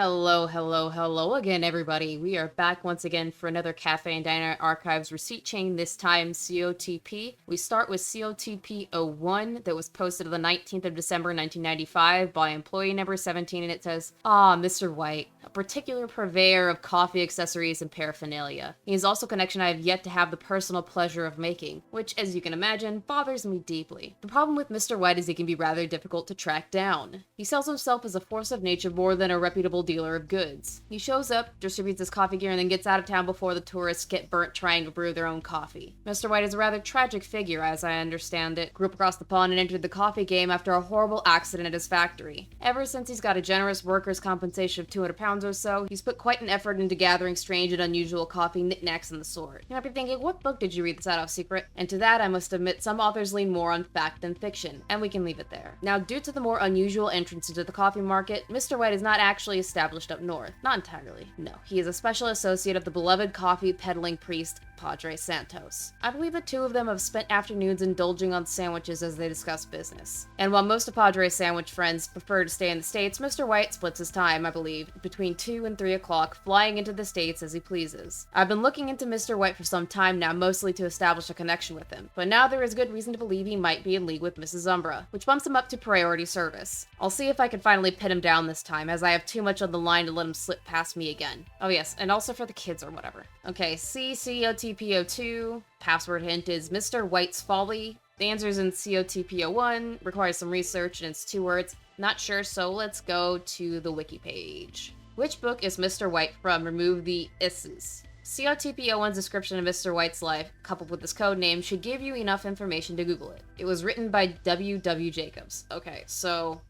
Hello, hello, hello again, everybody. We are back once again for another Cafe and Diner Archives receipt chain, this time COTP. We start with COTP 01 that was posted on the 19th of December 1995 by employee number 17, and it says, "Ah, Mr. White, a particular purveyor of coffee accessories and paraphernalia. He is also a connection I have yet to have the personal pleasure of making, which, as you can imagine, bothers me deeply. The problem with Mr. White is he can be rather difficult to track down. He sells himself as a force of nature more than a reputable dealer of goods. He shows up, distributes his coffee gear, and then gets out of town before the tourists get burnt trying to brew their own coffee. Mr. White is a rather tragic figure, as I understand it. Grew up across the pond and entered the coffee game after a horrible accident at his factory. Ever since he's got a generous workers' compensation of 200 pounds or so, he's put quite an effort into gathering strange and unusual coffee knickknacks and the sort. You might be thinking, what book did you read this out of, Secret? And to that, I must admit, some authors lean more on fact than fiction, and we can leave it there. Now, due to the more unusual entrance into the coffee market, Mr. White is not actually established up north. Not entirely. No, he is a special associate of the beloved coffee peddling priest, Padre Santos. I believe the two of them have spent afternoons indulging on sandwiches as they discuss business. And while most of Padre's sandwich friends prefer to stay in the States, Mr. White splits his time, I believe, between 2 and 3 o'clock, flying into the States as he pleases. I've been looking into Mr. White for some time now, mostly to establish a connection with him, but now there is good reason to believe he might be in league with Mrs. Umbra, which bumps him up to priority service. I'll see if I can finally pin him down this time, as I have too much on the line to let him slip past me again. Oh yes, and also for the kids or whatever. Okay, COTP02, password hint is Mr. White's Folly. The answer's in COTP01, requires some research, and it's 2 words. Not sure, so let's go to the wiki page. Which book is Mr. White from? Remove the is's. COTP01's description of Mr. White's life, coupled with his code name, should give you enough information to Google it. It was written by W.W. Jacobs. Okay, so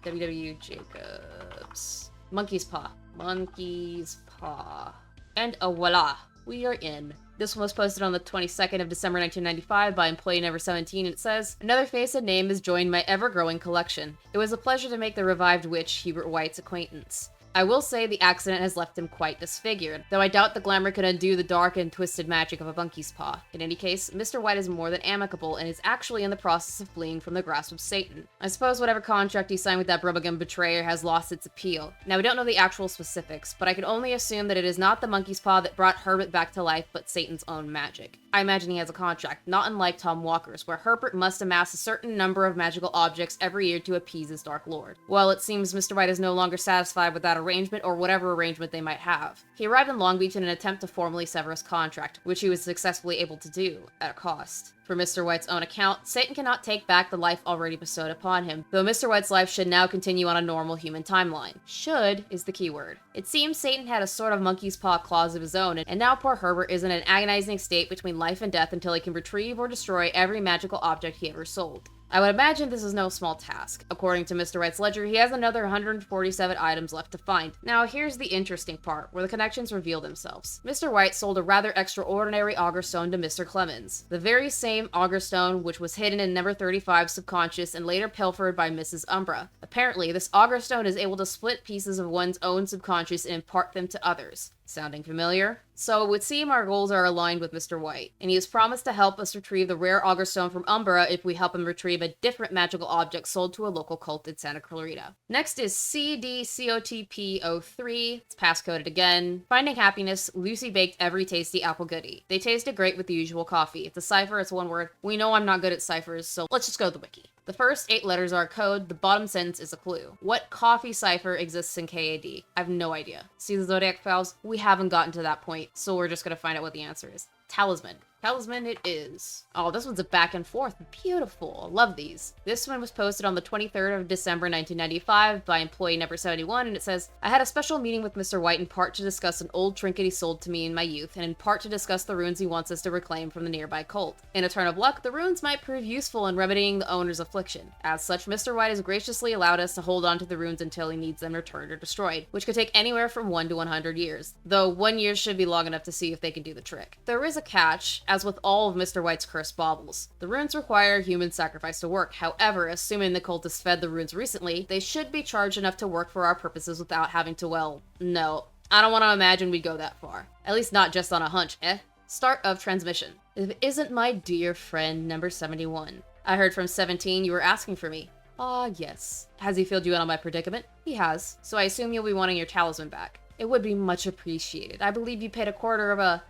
W.W. Jacobs. Monkey's Paw. Monkey's Paw. And voila, we are in. This one was posted on the 22nd of December 1995 by employee number 17, and it says, "Another face and name has joined my ever-growing collection. It was a pleasure to make the revived witch Hubert White's acquaintance. I will say the accident has left him quite disfigured, though I doubt the glamour could undo the dark and twisted magic of a monkey's paw. In any case, Mr. White is more than amicable and is actually in the process of fleeing from the grasp of Satan. I suppose whatever contract he signed with that Brummagem betrayer has lost its appeal. Now, we don't know the actual specifics, but I can only assume that it is not the monkey's paw that brought Herbert back to life, but Satan's own magic. I imagine he has a contract, not unlike Tom Walker's, where Herbert must amass a certain number of magical objects every year to appease his Dark Lord. Well, it seems Mr. White is no longer satisfied with that arrangement, or whatever arrangement they might have. He arrived in Long Beach in an attempt to formally sever his contract, which he was successfully able to do, at a cost. For Mr. White's own account, Satan cannot take back the life already bestowed upon him, though Mr. White's life should now continue on a normal human timeline. Should is the key word. It seems Satan had a sort of monkey's paw clause of his own, and now poor Herbert is in an agonizing state between life and death until he can retrieve or destroy every magical object he ever sold. I would imagine this is no small task. According to Mr. White's ledger, he has another 147 items left to find. Now, here's the interesting part, where the connections reveal themselves. Mr. White sold a rather extraordinary augur stone to Mr. Clemens. The very same augur stone which was hidden in number 35's subconscious and later pilfered by Mrs. Umbra. Apparently, this augur stone is able to split pieces of one's own subconscious and impart them to others. Sounding familiar? So it would seem our goals are aligned with Mr. White, and he has promised to help us retrieve the rare augur stone from Umbra if we help him retrieve a different magical object sold to a local cult in Santa Clarita. Next is CDCOTP03. It's passcoded again. Finding happiness, Lucy baked every tasty apple goodie. They tasted great with the usual coffee. It's a cipher, it's one word. We know I'm not good at ciphers, so let's just go to the wiki. The first 8 letters are a code, the bottom sentence is a clue. What coffee cipher exists in KAD? I have no idea. See the Zodiac Files? We haven't gotten to that point, so we're just gonna find out what the answer is. Talisman. Talisman it is. Oh, this one's a back and forth. Beautiful. Love these. This one was posted on the 23rd of December 1995 by employee number 71, and it says, "I had a special meeting with Mr. White in part to discuss an old trinket he sold to me in my youth, and in part to discuss the runes he wants us to reclaim from the nearby cult. In a turn of luck, the runes might prove useful in remedying the owner's affliction. As such, Mr. White has graciously allowed us to hold on to the runes until he needs them returned or destroyed, which could take anywhere from 1 to 100 years, though 1 year should be long enough to see if they can do the trick. There is a catch, as with all of Mr. White's cursed baubles. The runes require human sacrifice to work. However, assuming the cult has fed the runes recently, they should be charged enough to work for our purposes without having to, well, no. I don't want to imagine we'd go that far. At least not just on a hunch, eh? Start of transmission. If it isn't my dear friend number 71. I heard from 17 you were asking for me. Ah, yes. Has he filled you in on my predicament? He has, so I assume you'll be wanting your talisman back. It would be much appreciated. I believe you paid a quarter of a...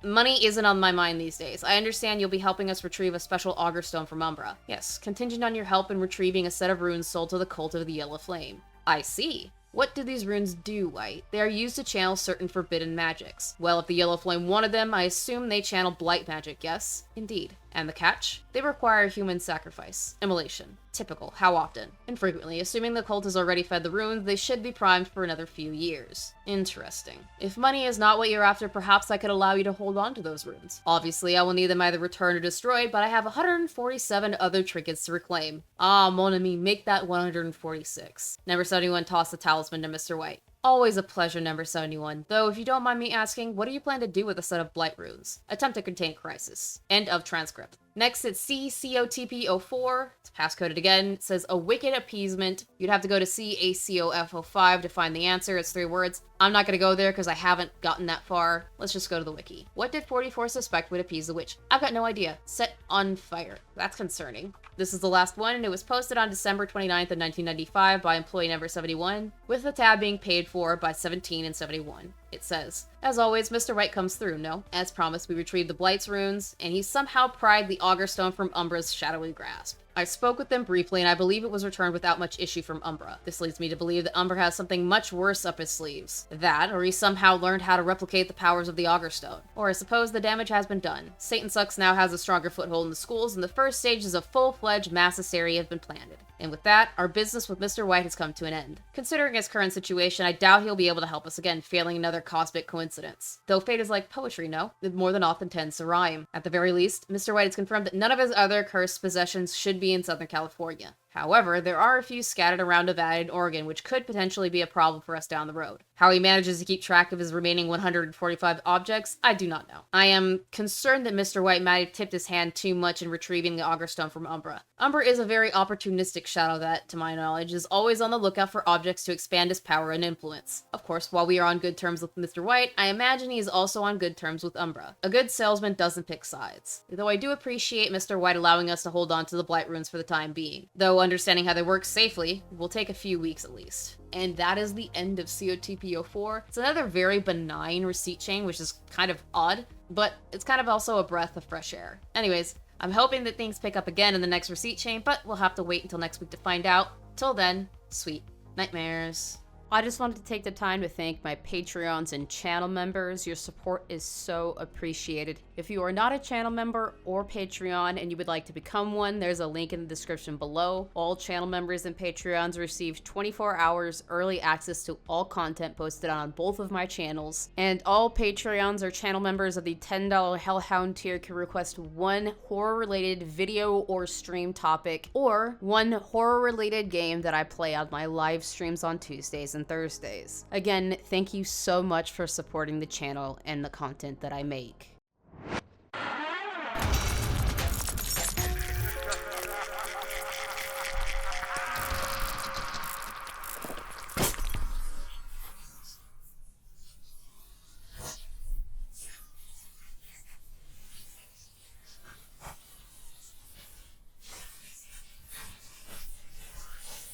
money isn't on my mind these days. I understand you'll be helping us retrieve a special augur stone from Umbra. Yes, contingent on your help in retrieving a set of runes sold to the cult of the Yellow Flame. I see. What do these runes do, White? They are used to channel certain forbidden magics. Well, if the Yellow Flame wanted them, I assume they channel blight magic, yes? Indeed. And the catch? They require human sacrifice. Immolation. Typical. How often? Infrequently. Assuming the cult has already fed the runes, they should be primed for another few years. Interesting. If money is not what you're after, perhaps I could allow you to hold on to those runes. Obviously, I will need them either returned or destroyed, but I have 147 other trinkets to reclaim. Ah, mon ami, make that 146. Number 71 toss the talisman to Mr. White. Always a pleasure, number 71. Though, if you don't mind me asking, what do you plan to do with a set of blight runes? Attempt to contain crisis. End of transcript. Next, it's COTP04. It's passcoded again. It says, a wicked appeasement. You'd have to go to CACOF05 to find the answer. It's 3 words. I'm not going to go there because I haven't gotten that far. Let's just go to the wiki. What did 44 suspect would appease the witch? I've got no idea. Set on fire. That's concerning. This is the last one, and it was posted on December 29th of 1995 by employee number 71, with the tab being paid for by 17 and 71. It says, as always, Mr. White comes through, no? As promised, we retrieved the Blight's runes, and he somehow pried the augur stone from Umbra's shadowy grasp. I spoke with them briefly, and I believe it was returned without much issue from Umbra. This leads me to believe that Umbra has something much worse up his sleeves. That, or he somehow learned how to replicate the powers of the augur stone. Or I suppose the damage has been done. Satan Sucks now has a stronger foothold in the schools, and the first stages of full-fledged mass hysteria have been planted. And with that, our business with Mr. White has come to an end. Considering his current situation, I doubt he'll be able to help us again, failing another cosmic coincidence. Though fate is like poetry, no? It more than often tends to rhyme. At the very least, Mr. White has confirmed that none of his other cursed possessions should be in Southern California. However, there are a few scattered around Nevada and Oregon, which could potentially be a problem for us down the road. How he manages to keep track of his remaining 145 objects, I do not know. I am concerned that Mr. White might have tipped his hand too much in retrieving the augur stone from Umbra. Umbra is a very opportunistic shadow that, to my knowledge, is always on the lookout for objects to expand his power and influence. Of course, while we are on good terms with Mr. White, I imagine he is also on good terms with Umbra. A good salesman doesn't pick sides. Though I do appreciate Mr. White allowing us to hold on to the blight runes for the time being. Though understanding how they work safely will take a few weeks at least. And that is the end of COTP04. It's another very benign receipt chain, which is kind of odd, but it's kind of also a breath of fresh air. Anyways, I'm hoping that things pick up again in the next receipt chain, but we'll have to wait until next week to find out. Till then, sweet nightmares. I just wanted to take the time to thank my Patreons and channel members. Your support is so appreciated. If you are not a channel member or Patreon and you would like to become one, there's a link in the description below. All channel members and Patreons receive 24 hours early access to all content posted on both of my channels. And all Patreons or channel members of the $10 Hellhound tier can request one horror-related video or stream topic, or one horror-related game that I play on my live streams on Tuesdays and Thursdays. Again, thank you so much for supporting the channel and the content that I make.